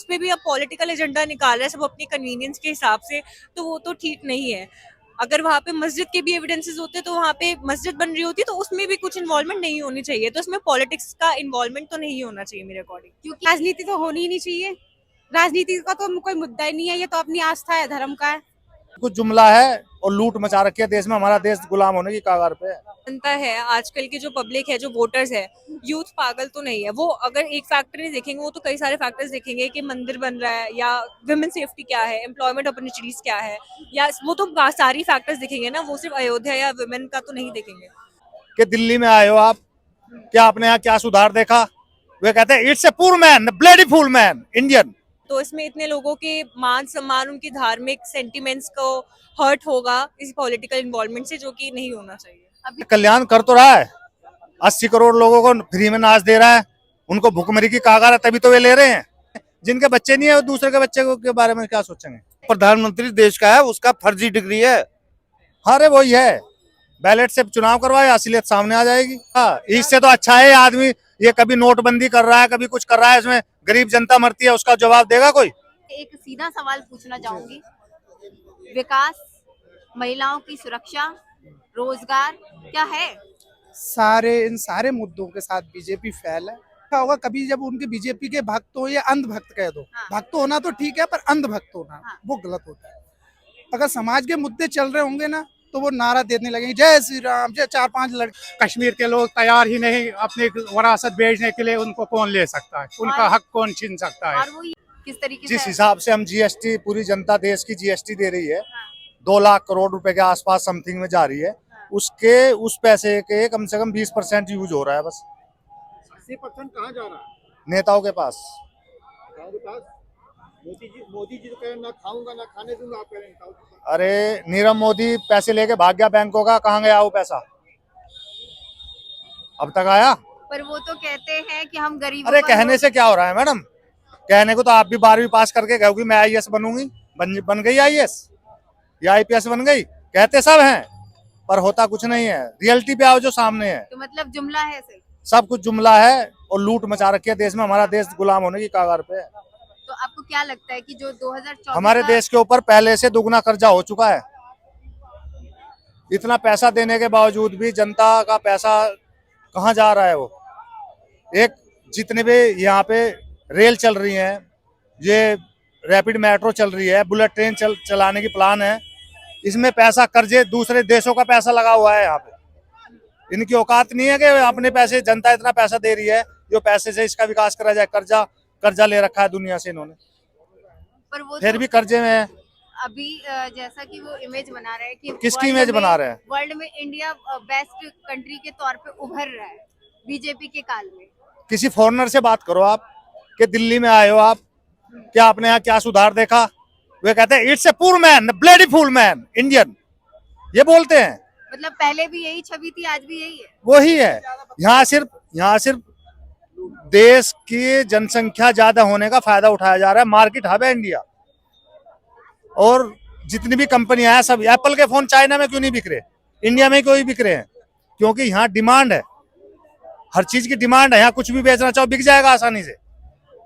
उसमें भी अब पॉलिटिकल एजेंडा निकाल रहा है सब अपनी कन्वीनियंस के हिसाब से, तो वो तो ठीक नहीं है। अगर वहाँ पे मस्जिद के भी एविडेंसेस होते तो वहाँ पे मस्जिद बन रही होती तो उसमें भी कुछ इन्वॉल्वमेंट नहीं होनी चाहिए, तो उसमें पॉलिटिक्स का इन्वॉल्वमेंट तो नहीं होना चाहिए मेरे अकॉर्डिंग। क्योंकि राजनीति तो होनी ही नहीं चाहिए। राजनीति का तो कोई मुद्दा ही नहीं है, ये तो अपनी आस्था है, धर्म का है। कुछ जुमला है और लूट मचा रखी है देश में। हमारा देश गुलाम होने की कगार पे है। जनता है आजकल की जो पब्लिक है, जो वोटर्स है, यूथ पागल तो नहीं है। वो अगर एक फैक्टर नहीं देखेंगे, वो तो कई सारे फैक्टर्स देखेंगे कि मंदिर बन रहा है या वुमेन सेफ्टी क्या है, एम्प्लॉयमेंट अपॉर्चुनिटीज क्या है, या वो तो सारी फैक्टर्स देखेंगे ना, वो सिर्फ अयोध्या या वुमेन का तो नहीं देखेंगे। कि दिल्ली में आए हो आप, क्या आपने यहाँ क्या सुधार देखा? वे कहते हैं it's a poor man bloody fool man Indian. तो इसमें इतने लोगों के मान सम्मान, उनकी धार्मिक सेंटिमेंट्स को हर्ट होगा इस पॉलिटिकल इन्वॉल्वमेंट से, जो कि नहीं होना चाहिए। अभी कल्याण कर तो रहा है, 80 करोड़ लोगों को फ्री में नाच दे रहा है, उनको भुखमरी की कगार है तभी तो वे ले रहे हैं। जिनके बच्चे नहीं है वो दूसरे के बच्चे के बारे में क्या सोचेंगे? प्रधानमंत्री देश का है, उसका फर्जी डिग्री है। अरे वही है, बैलेट से चुनाव करवाए, असलियत सामने आ जाएगी। हाँ, इससे तो अच्छा है आदमी ये कभी नोटबंदी कर रहा है, कभी कुछ कर रहा है, इसमें गरीब जनता मरती है, उसका जवाब देगा कोई? एक सीधा सवाल पूछना चाहूंगी। विकास, महिलाओं की सुरक्षा, रोजगार क्या है? इन सारे मुद्दों के साथ बीजेपी फेल है। क्या होगा कभी जब उनके बीजेपी के भक्त हो या अंधभक्त कह दो, हाँ। भक्त होना तो ठीक है पर अंधभक्त होना हाँ। वो गलत होता है। अगर समाज के मुद्दे चल रहे होंगे ना तो वो नारा देने लगेंगे जय श्री राम, जय 4-5 लड़के। कश्मीर के लोग तैयार ही नहीं अपनी वरासत बेचने के लिए, उनको कौन ले सकता है, उनका हक कौन छीन सकता है? और वो किस तरीके जिस से हिसाब से हम जीएसटी, पूरी जनता देश की जीएसटी दे रही है, हाँ। 2 लाख करोड़ रुपए के आसपास समथिंग में जा रही है, हाँ। उसके उस पैसे के कम से कम 20% यूज हो रहा है बस 80% कहाँ जा रहा है? नेताओं के पास। नेताओं के पास। मोदी जी तो कह रहे हैं, ना खाऊंगा ना खाने दूंगा, आप कह रहे हैं। अरे नीरव मोदी पैसे लेके भाग गया बैंकों का, कहाँ गया वो पैसा? अब तक आया? पर वो तो कहते हैं कि हम गरीबों अरे का कहने से क्या हो रहा है मैडम? कहने को तो आप भी 12वीं पास करके कहोगी मैं आईएएस बनूंगी, बन गई आईएएस या आईपीएस बन गई, कहते सब हैं पर होता कुछ नहीं है। रियलिटी पे आओ जो सामने है, तो मतलब जुमला है सिर्फ। सब कुछ जुमला है और लूट मचा रखी है देश में। हमारा देश गुलाम होने की कगार पे है। तो आपको क्या लगता है कि जो 2024 हमारे देश के ऊपर पहले से दुगना कर्जा हो चुका है। इतना पैसा देने के बावजूद भी जनता का पैसा कहाँ जा रहा है? वो एक जितने भी यहाँ पे रेल चल रही हैं, ये रैपिड मेट्रो चल रही है, बुलेट ट्रेन चलाने की प्लान है, इसमें पैसा कर्जे दूसरे देशों का पैसा लगा हुआ है। यहाँ पे इनकी औकात नहीं है कि अपने पैसे, जनता इतना पैसा दे रही है जो पैसे से इसका विकास करा जाए। कर्जा ले रखा है दुनिया से इन्होंने, पर वो फिर तो भी कर्जे में है। अभी जैसा कि वो इमेज बना रहे हैं कि किसकी इमेज बना रहे हैं? वर्ल्ड में इंडिया बेस्ट कंट्री के तौर पे उभर रहा है बीजेपी के काल में। किसी फॉरेनर से बात करो आप कि दिल्ली में आए हो आप, क्या आपने यहाँ क्या सुधार देखा? वे कहते हैं it's a poor man bloody fool man Indian, ये बोलते हैं। मतलब पहले भी यही छवि थी, आज भी यही है। वही है। यहाँ सिर्फ देश की जनसंख्या ज्यादा होने का फायदा उठाया जा रहा है। मार्केट हब है इंडिया, और जितनी भी कंपनियां हैं सब, एप्पल के फोन चाइना में क्यों नहीं बिक रहे, इंडिया में क्यों बिक रहे हैं? क्योंकि यहाँ डिमांड है, हर चीज की डिमांड है। यहाँ कुछ भी बेचना चाहो बिक जाएगा आसानी से।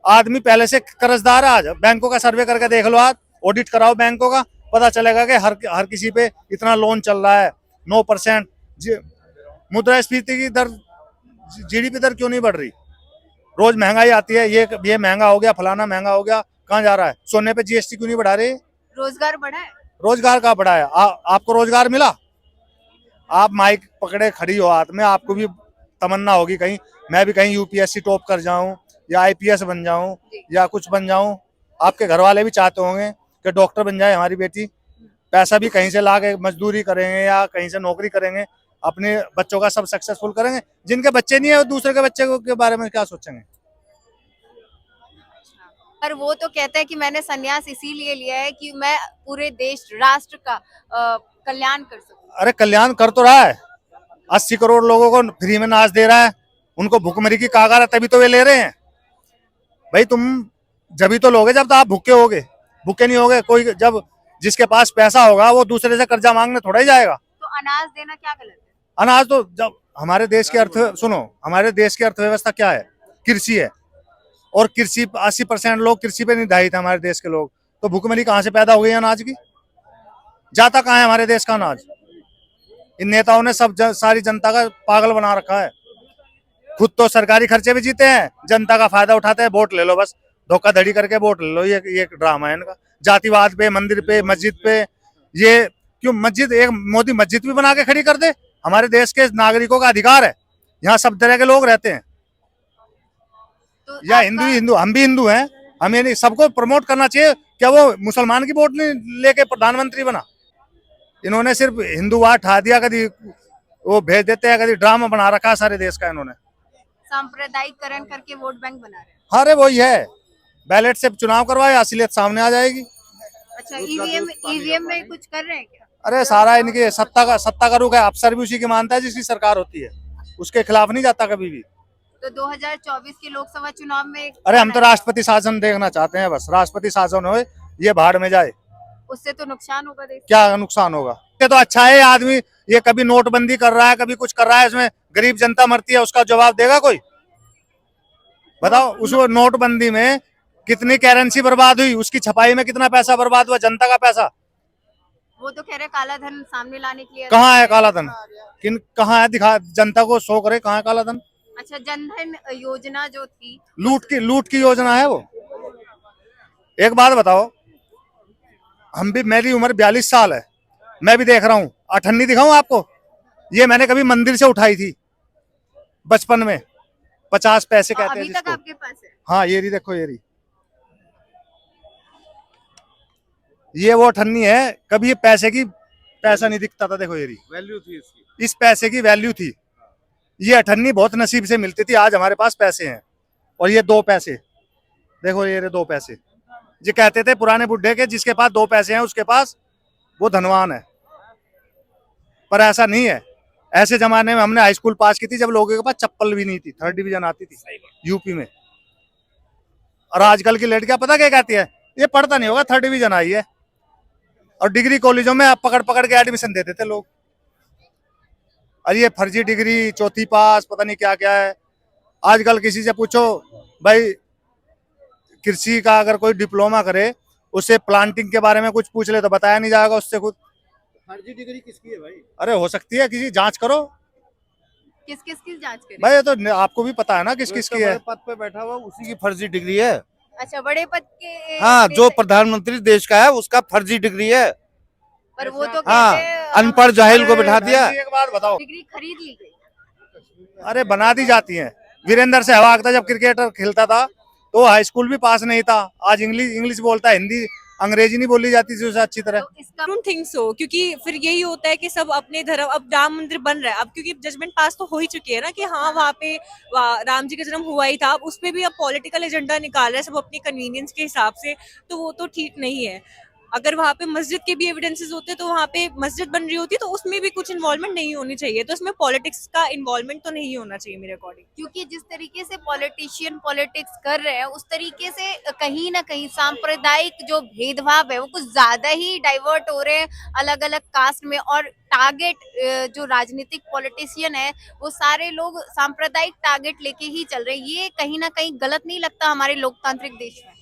आदमी पहले से कर्जदार है। आज बैंकों का सर्वे करके देख लो, आज ऑडिट कराओ बैंकों का, पता चलेगा कि हर किसी पे इतना लोन चल रहा है। 9% मुद्रास्फीति की दर, जीडीपी दर क्यों नहीं बढ़ रही? रोज महंगाई आती है, ये महंगा हो गया, फलाना महंगा हो गया, कहाँ जा रहा है? सोने पे जीएसटी क्यों नहीं बढ़ा रही? रोजगार बढ़ा है। रोजगार कहाँ बढ़ा है? आपको रोजगार मिला? आप माइक पकड़े खड़ी हो हाथ में, आपको भी तमन्ना होगी कहीं मैं भी कहीं यूपीएससी टॉप कर जाऊं या आईपीएस बन जाऊं या कुछ बन जाऊं। आपके घर वाले भी चाहते होंगे कि डॉक्टर बन जाए हमारी बेटी, पैसा भी कहीं से ला के मजदूरी करेंगे या कहीं से नौकरी करेंगे, अपने बच्चों का सब सक्सेसफुल करेंगे। जिनके बच्चे नहीं है वो दूसरे के बच्चे के बारे में क्या सोचेंगे? पर वो तो कहते हैं कि मैंने संन्यास इसीलिए लिया है कि मैं पूरे देश राष्ट्र का कल्याण कर सकूं। अरे कल्याण कर तो रहा है, 80 करोड़ लोगों को फ्री में नाच दे रहा है, उनको भुखमरी की कगार है तभी तो वे ले रहे हैं। भाई तुम जब तो लोगे जब तो आप भूखे होगे, भूखे नहीं होगे। कोई जब जिसके पास पैसा होगा वो दूसरे से कर्जा मांगने थोड़ा ही जाएगा। तो अनाज देना क्या गलत है? अनाज तो, जब हमारे देश की हमारे देश की अर्थव्यवस्था क्या है? कृषि है, और कृषि 80% लोग कृषि पे निर्धारित है हमारे देश के लोग, तो भूखमरी कहाँ से पैदा हो गई अनाज की? जाता कहाँ है हमारे देश का अनाज? इन नेताओं ने सारी जनता का पागल बना रखा है। खुद तो सरकारी खर्चे भी जीते हैं, जनता का फायदा उठाते हैं। वोट ले लो, बस धोखाधड़ी करके वोट ले लो। ये ड्रामा है इनका, जातिवाद पे, मंदिर पे, मस्जिद पे। ये क्यों मस्जिद, एक मोदी मस्जिद भी बना के खड़ी कर दे? हमारे देश के नागरिकों का अधिकार है, यहाँ सब तरह के लोग रहते हैं। तो या हिंदू, हम भी हिंदू हैं, हमें नहीं सबको प्रमोट करना चाहिए। क्या वो मुसलमान की वोट नहीं लेके प्रधानमंत्री बना? इन्होंने सिर्फ हिंदूवाद ठा दिया, कभी वो भेज देते हैं, कभी ड्रामा बना रखा है सारे देश का इन्होंने। सांप्रदायिकरण करके वोट बैंक बना रहे हैं। अरे वही है, बैलेट से चुनाव करवाए, असलियत सामने आ जाएगी। अच्छा, ईवीएम में कुछ कर रहे हैं क्या? अरे सारा इनके सत्ता का रुख है। अफसर भी उसी की मानता है जिसकी सरकार होती है, उसके खिलाफ नहीं जाता कभी भी। तो 2024 के लोकसभा चुनाव में अरे हम तो राष्ट्रपति शासन देखना चाहते हैं, बस राष्ट्रपति शासन हो, ये भाड़ में जाए। उससे तो नुकसान होगा देश। क्या नुकसान होगा? ये तो अच्छा है आदमी, ये कभी नोटबंदी कर रहा है, कभी कुछ कर रहा है, इसमें गरीब जनता मरती है, उसका जवाब देगा कोई? बताओ, उस नोटबंदी में कितनी करेंसी बर्बाद हुई, उसकी छपाई में कितना पैसा बर्बाद हुआ, जनता का पैसा। वो तो कह रहे काला धन सामने लाने के लिए। कहाँ है काला धन? कहाँ है? दिखा, जनता को शो करे कहाँ है काला धन। अच्छा, जनधन योजना जो थी, लूट की योजना है वो। एक बात बताओ, मेरी उम्र 42 साल है, मैं भी देख रहा हूँ। अठन्नी दिखाऊं आपको? ये मैंने कभी मंदिर से उठाई थी बचपन में, 50 पैसे कहते हैं अभी तक जिसको। आपके पास है? हाँ, ये रही, देखो ये रही, ये वो अठन्नी है। कभी ये पैसा नहीं दिखता था, देखो ये रही, वैल्यू थी इसकी, इस पैसे की वैल्यू थी। ये अठन्नी बहुत नसीब से मिलती थी, आज हमारे पास पैसे हैं। और ये 2 पैसे, देखो ये 2 पैसे। ये कहते थे पुराने बुढ़े के, जिसके पास 2 पैसे हैं उसके पास वो धनवान है, पर ऐसा नहीं है। ऐसे जमाने में हमने हाई स्कूल पास की थी जब लोगों के पास चप्पल भी नहीं थी, 3rd डिवीजन आती थी यूपी में। और आजकल की लड़कियां पता क्या कहती है? ये पढ़ता नहीं होगा, 3rd डिवीजन आई है। और डिग्री कॉलेजों में पकड़ पकड़ के एडमिशन देते थे लोग। अरे ये फर्जी डिग्री, 4थी पास, पता नहीं क्या क्या है। आजकल किसी से पूछो भाई, कृषि का अगर कोई डिप्लोमा करे, उससे प्लांटिंग के बारे में कुछ पूछ ले तो बताया नहीं जाएगा उससे खुद। फर्जी डिग्री किसकी है भाई? अरे हो सकती है, किसी जांच करो किस किस की जांच करें? भाई, ये तो आपको भी पता है ना किस किस की है। पद पे बैठा हुआ उसी की फर्जी डिग्री है। अच्छा, बड़े पद के। हाँ, जो प्रधानमंत्री देश का है उसका फर्जी डिग्री है। पर वो तो हाँ, कहते हैं अनपढ़ जाहिल को बैठा दिया। एक बात बताओ, डिग्री खरीद ली गई। अरे बना दी जाती है। वीरेंद्र सहवाग था जब क्रिकेटर खेलता था, तो हाई स्कूल भी पास नहीं था, आज इंग्लिश बोलता है, हिंदी अंग्रेजी नहीं बोली जाती थी उसे अच्छी तरह। तो इसका आई डोंट थिंक सो, क्योंकि फिर यही होता है कि सब अपने धर्म, अब राम मंदिर बन रहा है, अब क्योंकि जजमेंट पास तो हो ही चुकी है ना कि हाँ वहाँ पे राम जी का जन्म हुआ ही था। अब उस पे भी अब पॉलिटिकल एजेंडा निकाल रहे हैं सब अपनी कन्वीनियंस के हिसाब से, तो वो तो ठीक नहीं है। अगर वहाँ पे मस्जिद के भी एविडेंसेस होते तो वहाँ पे मस्जिद बन रही होती तो उसमें भी कुछ इन्वॉल्वमेंट नहीं होनी चाहिए, तो इसमें पॉलिटिक्स का इन्वॉल्वमेंट तो नहीं होना चाहिए मेरे अकॉर्डिंग। क्योंकि जिस तरीके से पॉलिटिशियन पॉलिटिक्स कर रहे हैं, उस तरीके से कहीं ना कहीं सांप्रदायिक जो भेदभाव है वो कुछ ज्यादा ही डाइवर्ट हो रहे हैं अलग अलग कास्ट में। और टारगेट जो राजनीतिक पॉलिटिशियन है वो सारे लोग सांप्रदायिक टारगेट लेके ही चल रहे हैं। ये कहीं ना कहीं गलत नहीं लगता हमारे लोकतांत्रिक देश में?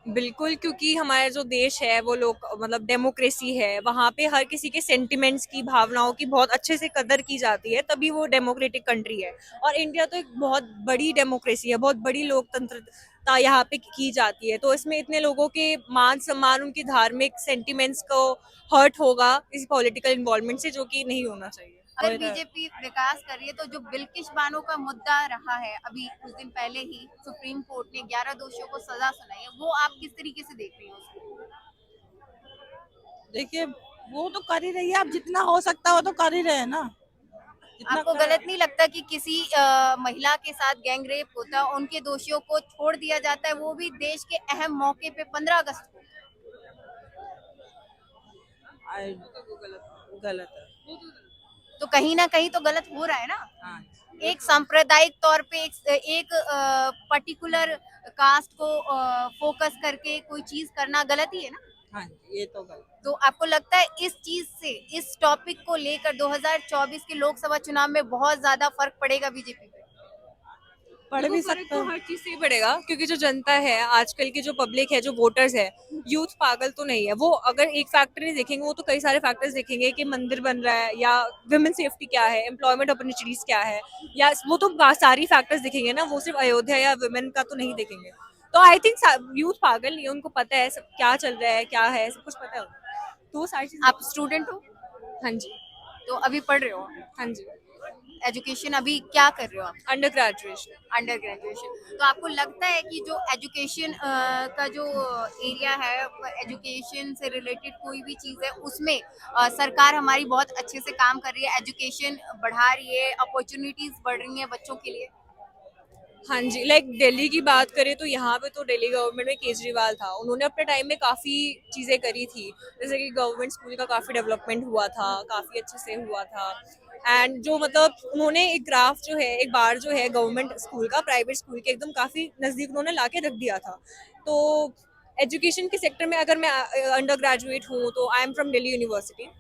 बिल्कुल, क्योंकि हमारा जो देश है वो लोग मतलब डेमोक्रेसी है, वहाँ पे हर किसी के सेंटिमेंट्स की, भावनाओं की बहुत अच्छे से कदर की जाती है, तभी वो डेमोक्रेटिक कंट्री है। और इंडिया तो एक बहुत बड़ी डेमोक्रेसी है, बहुत बड़ी लोकतंत्रता यहाँ पे की जाती है, तो इसमें इतने लोगों के मान सम्मान, उनकी धार्मिक सेंटिमेंट्स को हर्ट होगा इस पॉलिटिकल इन्वॉल्वमेंट से, जो कि नहीं होना चाहिए। अगर बीजेपी विकास कर रही है तो जो बिल्किश बानो का मुद्दा रहा है, अभी कुछ दिन पहले ही सुप्रीम कोर्ट ने 11 दोषियों को सजा सुनाई है, वो आप किस तरीके से देख रही हैं उसको? देखिए, वो तो कर ही रही है, अब जितना हो सकता है वो तो कर ही रहे हैं ना। आपको गलत नहीं लगता कि किसी महिला के साथ गैंग रेप होता है, उनके दोषियों को छोड़ दिया जाता है, वो भी देश के अहम मौके पे 15 अगस्त को? गलत है। तो कहीं ना कहीं तो गलत हो रहा है ना। हाँ, एक सांप्रदायिक तौर पे एक पर्टिकुलर कास्ट को फोकस करके कोई चीज करना गलत ही है ना। हाँ, ये तो गलत। तो आपको लगता है इस चीज से, इस टॉपिक को लेकर 2024 के लोकसभा चुनाव में बहुत ज्यादा फर्क पड़ेगा बीजेपी पे? पढ़ देखो, भी फर्क सकते तो हो। हर चीज से ही पड़ेगा, क्योंकि जो जनता है आजकल की, जो पब्लिक है, जो वोटर्स है, यूथ पागल तो नहीं है। वो अगर एक फैक्टर नहीं देखेंगे, वो तो कई सारे फैक्टर्स देखेंगे कि मंदिर बन रहा है, या विमेन सेफ्टी क्या है, एम्प्लॉयमेंट अपॉर्चुनिटीज क्या है, या वो तो सारी फैक्टर्स देखेंगे ना, वो सिर्फ अयोध्या या विमेन का तो नहीं देखेंगे। तो आई थिंक यूथ पागल नहीं है, उनको पता है सब क्या चल रहा है, क्या है, सब कुछ पता है उनको। तो वो सारी चीजें। आप स्टूडेंट हो हाँ जी। तो अभी पढ़ रहे हो, हाँ जी। एजुकेशन अभी क्या कर रहे हो आप? Under graduation. Under graduation. तो आपको लगता है कि जो एजुकेशन का जो एरिया है, एजुकेशन से रिलेटेड कोई भी चीज़ है उसमें सरकार हमारी बहुत अच्छे से काम कर रही है, एजुकेशन बढ़ा रही है, अपॉर्चुनिटीज बढ़ रही हैं बच्चों के लिए? हाँ जी, लाइक दिल्ली की बात करें तो यहाँ पे तो दिल्ली गवर्नमेंट में केजरीवाल था, उन्होंने अपने टाइम में काफ़ी चीज़ें करी थी, जैसे कि गवर्नमेंट स्कूल का काफ़ी डेवलपमेंट हुआ था, काफ़ी अच्छे से हुआ था। एंड जो मतलब उन्होंने एक ग्राफ जो है, एक बार जो है गवर्नमेंट स्कूल का प्राइवेट स्कूल के एकदम काफ़ी नज़दीक उन्होंने ला के रख दिया था। तो एजुकेशन के सेक्टर में अगर मैं अंडर ग्रेजुएट हूँ, तो I am from Delhi university.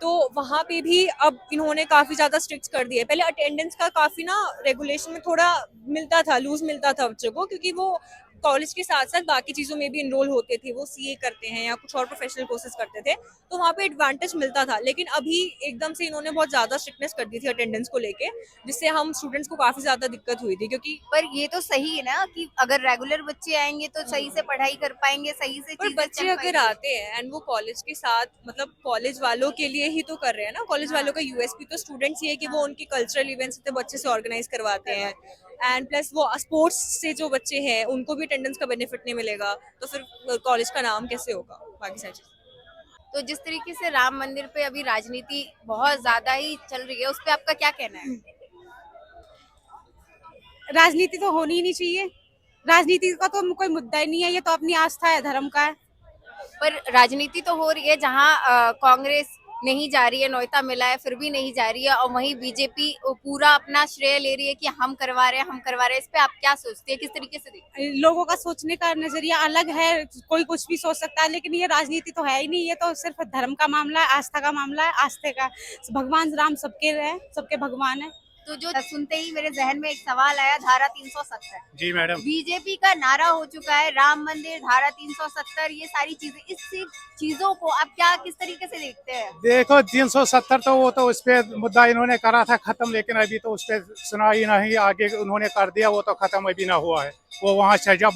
तो वहाँ पे भी अब इन्होंने काफ़ी ज़्यादा स्ट्रिक्ट कर दिया है। पहले अटेंडेंस का काफ़ी ना रेगुलेशन में थोड़ा मिलता था, लूज़ मिलता था बच्चों को, क्योंकि वो कॉलेज के साथ साथ बाकी चीज़ों में भी इनरोल होते थे, वो सीए करते हैं या कुछ और प्रोफेशनल कोर्सेज करते थे, तो वहाँ पे एडवांटेज मिलता था। लेकिन अभी एकदम से इन्होंने बहुत ज़्यादा स्ट्रिक्टनेस कर दी थी अटेंडेंस को लेके, जिससे हम स्टूडेंट्स को काफ़ी ज़्यादा दिक्कत हुई थी, क्योंकि पर ये तो सही है ना कि अगर रेगुलर बच्चे आएंगे तो सही से पढ़ाई कर पाएंगे, सही से पर चीजें बच्चे चल अगर पाएंगी। आते हैं एंड वो कॉलेज के साथ, मतलब कॉलेज वालों के लिए ही तो कर रहे हैं ना, कॉलेज वालों का यूएसपी तो स्टूडेंट्स ही है कि वो उनकी कल्चरल इवेंट्स इतने बच्चे से ऑर्गेनाइज करवाते हैं, एंड प्लस वो स्पोर्ट्स से जो बच्चे हैं उनको भी अटेंडेंस का बेनिफिट नहीं मिलेगा, तो फिर कॉलेज का नाम कैसे होगा, बाकी सारी चीज़। तो जिस तरीके से राम मंदिर पे अभी राजनीति बहुत ज्यादा ही चल रही है, उस पे आपका क्या कहना है? राजनीति तो होनी ही नहीं चाहिए। राजनीति का तो कोई मुद्दा ही नहीं है, ये तो अपनी आस्था है, धर्म का है। पर राजनीति तो हो रही है जहां कांग्रेस नहीं जा रही है, न्योता मिला है फिर भी नहीं जा रही है, और वहीं बीजेपी पूरा अपना श्रेय ले रही है कि हम करवा रहे हैं, हम करवा रहे हैं। इस पे आप क्या सोचते हैं, किस तरीके से देखते हैं? लोगों का सोचने का नजरिया अलग है, कोई कुछ भी सोच सकता है, लेकिन ये राजनीति तो है ही नहीं, ये तो सिर्फ धर्म का मामला है, आस्था का मामला है, आस्थे का। भगवान राम सबके है, सबके भगवान है। तो जो सुनते ही मेरे जहन में एक सवाल आया, धारा 370। जी मैडम। बीजेपी का नारा हो चुका है राम मंदिर, धारा 370, ये सारी चीजें, इस चीजों को आप क्या किस तरीके से देखते हैं? देखो 370 तो वो तो उस पे मुद्दा इन्होंने करा था खत्म, लेकिन अभी तो उस पे सुनाई नहीं, आगे उन्होंने कर दिया, वो तो खत्म अभी ना हुआ है। वो वहाँ से जब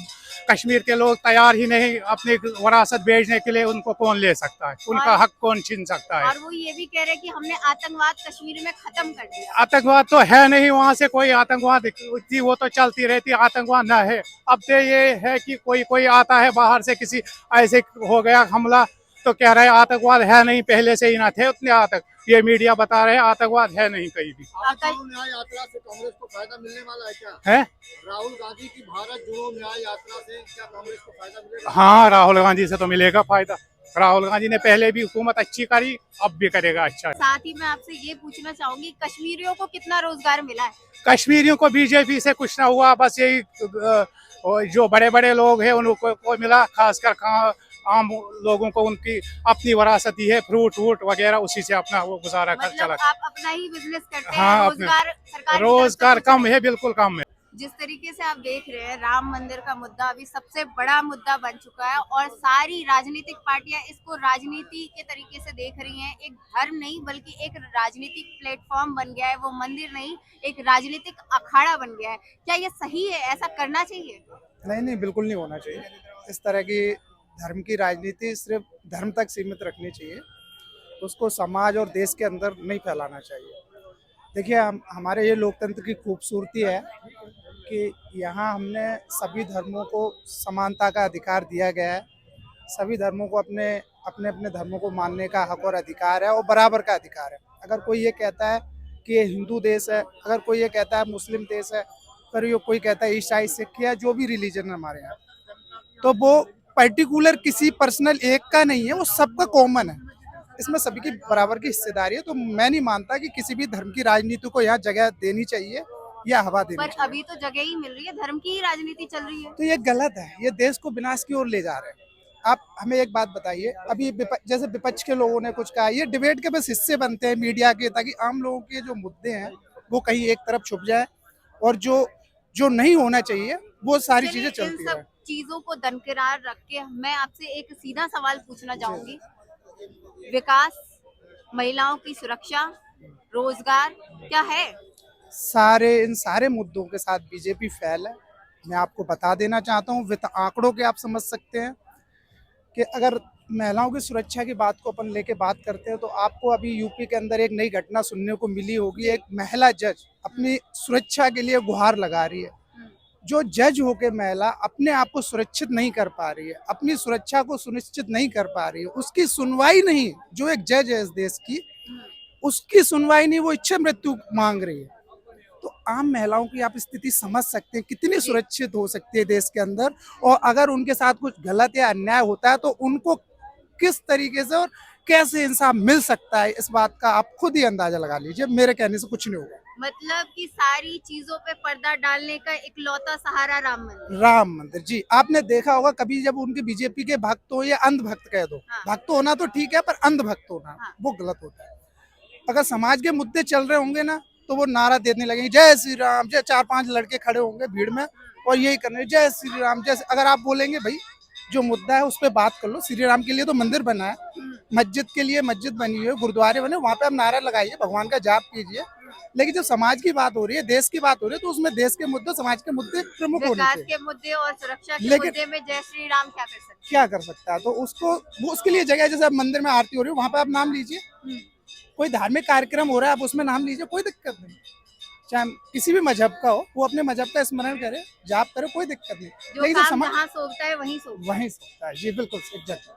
कश्मीर के लोग तैयार ही नहीं अपनी विरासत बेचने के लिए, उनको कौन ले सकता है, उनका हक कौन छीन सकता है? और वो ये भी कह रहे हैं कि हमने आतंकवाद कश्मीर में खत्म कर दिया। आतंकवाद तो है नहीं, वहाँ से कोई आतंकवाद थी वो तो चलती रहती, आतंकवाद ना है। अब तो ये है कि कोई कोई आता है बाहर से, किसी ऐसे हो गया हमला तो कह रहे आतंकवाद है नहीं, पहले से ही ना थे उतने आतंक, ये मीडिया बता रहे हैं आतंकवाद है नहीं कहीं भी। न्याय यात्रा से कांग्रेस को फायदा मिलने वाला है क्या? है राहुल गांधी की भारत जोड़ो न्याय यात्रा से क्या कांग्रेस को फायदा मिलेगा? हाँ, राहुल गांधी से तो मिलेगा फायदा। राहुल गांधी ने पहले भी हुकूमत अच्छी करी, अब भी करेगा अच्छा। साथ ही मैं आपसे ये पूछना चाहूंगी, कश्मीरियों को कितना रोजगार मिला है? कश्मीरियों को बीजेपी से कुछ ना हुआ, बस यही जो बड़े बड़े लोग हैं उनको को मिला, खासकर आम लोगों को उनकी अपनी विरासत ही है, फ्रूट वूट वगैरह, उसी से अपना वो गुजारा कर मतलब चला। आप अपना ही बिजनेस करते हैं, हाँ, रोजगार सरकार की रोजगार तरफ से कम है, बिल्कुल कम है। जिस तरीके से आप देख रहे हैं, राम मंदिर का मुद्दा अभी सबसे बड़ा मुद्दा बन चुका है, और सारी राजनीतिक पार्टियां इसको राजनीति के तरीके से देख रही हैं। एक धर्म नहीं बल्कि एक राजनीतिक प्लेटफॉर्म बन गया है, वो मंदिर नहीं, एक राजनीतिक अखाड़ा बन गया है। क्या ये सही है, ऐसा करना चाहिए? नहीं नहीं, बिल्कुल नहीं होना चाहिए। इस तरह की धर्म की राजनीति सिर्फ धर्म तक सीमित रखनी चाहिए, उसको समाज और देश के अंदर नहीं फैलाना चाहिए। देखिए, हमारे ये लोकतंत्र की खूबसूरती है कि यहाँ हमने सभी धर्मों को समानता का अधिकार दिया गया है। सभी धर्मों को अपने अपने अपने धर्मों को मानने का हक और अधिकार है, और बराबर का अधिकार है। अगर कोई ये कहता है कि ये हिंदू देश है, अगर कोई ये कहता है मुस्लिम देश है, अगर ये कोई कहता है ईसाई, सिख या जो भी रिलीजन है हमारे यहाँ, तो वो पर्टिकुलर किसी पर्सनल एक का नहीं है, वो सबका कॉमन है। इसमें सभी की बराबर की हिस्सेदारी है। तो मैं नहीं मानता कि किसी भी धर्म की राजनीति को यहाँ जगह देनी चाहिए या हवा देनी पर चाहिए। अभी तो जगह ही मिल रही है, धर्म की ही राजनीति चल रही है। तो ये गलत है, ये देश को विनाश की ओर ले जा रहे हैं। आप हमें एक बात बताइए, अभी जैसे विपक्ष के लोगों ने कुछ कहा, ये डिबेट के बस हिस्से बनते हैं मीडिया के, ताकि आम लोगों के जो मुद्दे हैं वो कहीं एक तरफ छुप जाए, और जो जो नहीं होना चाहिए वो सारी चलिए, चीजें चलती इन है। सब चीजों को दरकिरार रख के मैं आपसे एक सीधा सवाल पूछना चाहूंगी। विकास, महिलाओं की सुरक्षा, रोजगार क्या है? इन सारे मुद्दों के साथ बीजेपी फेल है। मैं आपको बता देना चाहता हूँ, विद आंकड़ों के आप समझ सकते हैं कि अगर महिलाओं की सुरक्षा की बात को अपन लेके बात करते हैं तो आपको अभी यूपी के अंदर एक नई घटना सुनने को मिली होगी। एक महिला जज अपनी सुरक्षा के लिए गुहार लगा रही है। जो जज होके महिला अपने आप को सुरक्षित नहीं कर पा रही है, अपनी सुरक्षा को सुनिश्चित नहीं कर पा रही है, उसकी सुनवाई नहीं, जो एक जज है इस देश की, उसकी सुनवाई नहीं, वो इच्छा मृत्यु मांग रही है। तो आम महिलाओं की आप स्थिति समझ सकते हैं कितनी सुरक्षित हो सकती है देश के अंदर, और अगर उनके साथ कुछ गलत या अन्याय होता है तो उनको किस तरीके से और कैसे इंसाफ मिल सकता है, इस बात का आप खुद ही अंदाजा लगा लीजिए। मेरे कहने से कुछ नहीं होगा। मतलब कि सारी चीजों पे पर्दा डालने का इकलौता सहारा राम मंदिर। राम मंदिर, जी आपने देखा होगा कभी जब उनके बीजेपी के भक्त हो या अंध भक्त कह दो, हाँ। भक्त होना तो ठीक है पर अंध भक्त होना हाँ। वो गलत होता है। अगर समाज के मुद्दे चल रहे होंगे ना तो वो नारा देने लगेंगे जय श्री राम, जय 4-5 लड़के खड़े होंगे भीड़ में और यही करने जय श्री राम जय। अगर आप बोलेंगे भाई जो मुद्दा है उस पर बात कर लो, श्री राम के लिए तो मंदिर बना है, मस्जिद के लिए मस्जिद बनी हुई है, गुरुद्वारे बने, वहाँ पे आप नारा लगाइए, भगवान का जाप कीजिए। लेकिन जब समाज की बात हो रही है, देश की बात हो रही है, तो उसमें देश के मुद्दे, समाज के मुद्दे प्रमुख होने विकास चाहिए। के मुद्दे और सुरक्षा के लेकिन- मुद्दे में जय श्री राम क्या कर सकते क्या कर सकता है तो उसको वो उसके लिए जगह, जैसे अब मंदिर में आरती हो रही है वहाँ पे आप नाम लीजिए, कोई धार्मिक कार्यक्रम हो रहा है आप उसमें नाम लीजिए, कोई दिक्कत नहीं। चाहे किसी भी मजहब का हो वो अपने मजहब का स्मरण करे, जाप करे, कोई दिक्कत नहीं। हैं? जो लेकिन जो काम समाज जहाँ सोचता है वहीं सोचता है। वहीं सोचता है, जी बिल्कुल एग्जैक्ट।